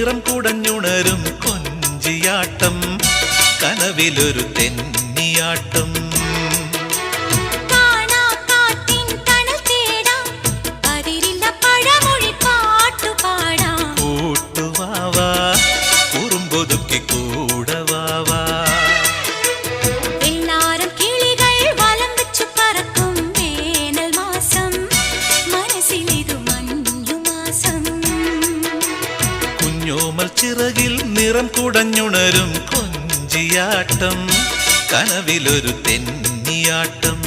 നിറം കുടഞ്ഞുണരും കൊഞ്ചിയാട്ടം കനവിലൊരു തെന്നിയാട്ടം കൂട്ടുവാവാ കുറുമ്പൊതുക്കി കൂടവാവാ കുഞ്ഞോമൽ ചിറകിൽ നിറം കുടഞ്ഞുണരും കൊഞ്ചിയാട്ടം കനവിലൊരു തെന്നിയാട്ടം